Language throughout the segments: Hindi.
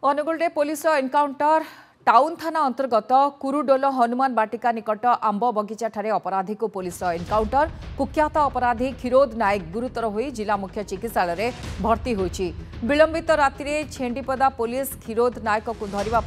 अनुगुल पुलिस एनकाउंटर टाउन थाना अंतर्गत कुरुडोल हनुमान बाटिका निकट आंब बगीचा ठारे अपराधी को पुलिस एनकाउंटर कुख्यात अपराधी क्षीरोद नायक गुरुतर होई जिला मुख्य चिकित्सालय भर्ती होईछि। विलंबित राति छेंडीपदा पुलिस क्षीरोद नायक को धरिबा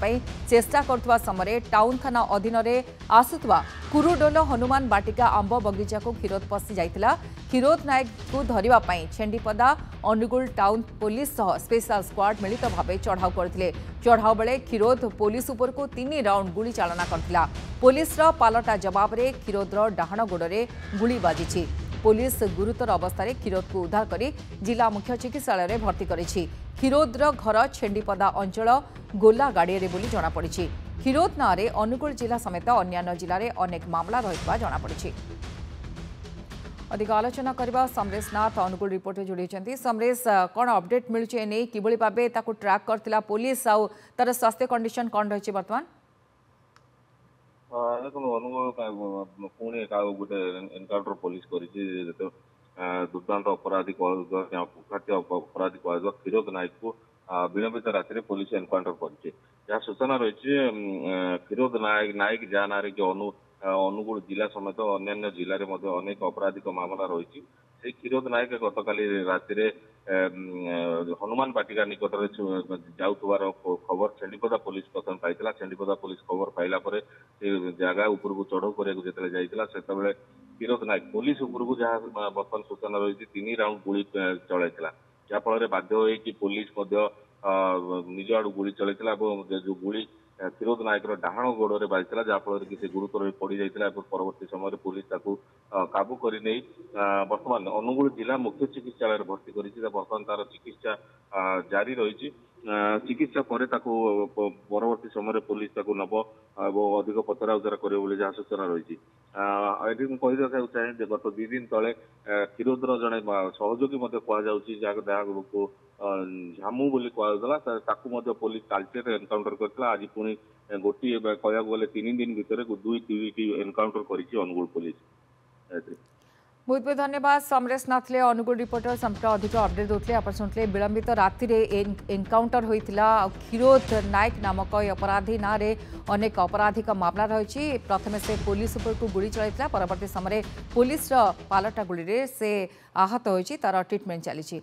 चेष्टा करथुवा समय टाउन थाना अधीन में आसुवा कुरुडोल हनुमान बाटिका आंब बगीचा को क्षीरोद पशि जाइतिला। क्षीरोद नायक को धरिबा छेंडीपदा अनुगुल टाउन पुलिस सह स्पेशल स्क्वाड मिलित भाव चढ़ाऊ करथिले। चढ़ाऊ बेले क्षीरोद पुलिस उपर को 3 राउंड गुली चालना करथिला। पुलिस पालटा जवाब रे क्षीरोदर डाहाण गोड़े गुली बाजिछि। पुलिस गुरुतर अवस्था क्षीरोद को उद्धार करी जिला मुख्य चिकित्सालय भर्ती करिछि। क्षीरोदर घर छेंडीपदा अंचल गोला गाड़िया बोली जଣାपड़ी। क्षीरोद नाँ में अनुगुल जिला समेत अन्य जिले में अनेक मामला रही जଣାपड़ी। अधिक आलोचना करबा समरेश नाथ अनुगुल रिपोर्ट जोड़ी। समरेश कौन अपडेट मिलूँ नहीं कि भाव ट्रैक करथिला पुलिस आउ तार स्वास्थ्य कंडीशन कौन रही बर्तमान? अनुगुल पुणी गोटे एनकाउंटर पुलिस कर दुर्दांत अपराधी कुख्यात अपराधी कह क्षीरोद नायक को विलंबित राति पुलिस एनकाउंटर कर सूचना रही क्षीरोद नायक जहाँ ना अनुगुल जिला समेत अन्य जिले में अनेक आपराधिक मामला रही। क्षीरोद नायक गतकाली राति हनुमान बाटिका निकट जाऊर खबर छेंडीपदा पुलिस प्रथम पाई। छेंडीपदा पुलिस खबर पाइला जगह उपर को चढ़ऊ करते से क्षीरोद नायक पुलिस उपर को जहाँ बर्तमान सूचना रही 3 राउंड गुली चलैला जहाँफल बाध्य हो पुलिस निज आड़ गुली चलैला जो गुली क्षीरोद नायक डाहाण गोड़े बाजिला जहाँफल कि गुरुतर पड़ जाता परवर्त समय पुलिस काबू कर बर्तमान अनुगुल जिला मुख्य चिकित्सालय भर्ती कर बर्तमान तार चिकित्सा जारी रही। चिकित्सा पर परवर्त समय पुलिस नब अधिक पचरा उचरा कर जहाँ सूचना रही। ये कही रखा चाहे गत 2 दिन तले क्षीरोदर जड़े सहयोगी कह झामू बोली कहला पुलिस तालचेर एनकाउंटर करता। आज पुणी गोटे कह गले 3 दिन भितर 2 एनकाउंटर कर अनुगुल पुलिस। बहुत बहुत धन्यवाद समरेश नाथ अनुगुल रिपोर्टर संपर्क अधिक अपडेट देते आप शुणुले। विलंबित राति एनकाउंटर होता क्षीरोद नायक नामक अपराधी ना अनेक आपराधिक मामला रही। प्रथम से पुलिस उपर को गुली चलता परवर्त समय पुलिस पालटा गुली से आहत होती तार ट्रिटमेंट चली।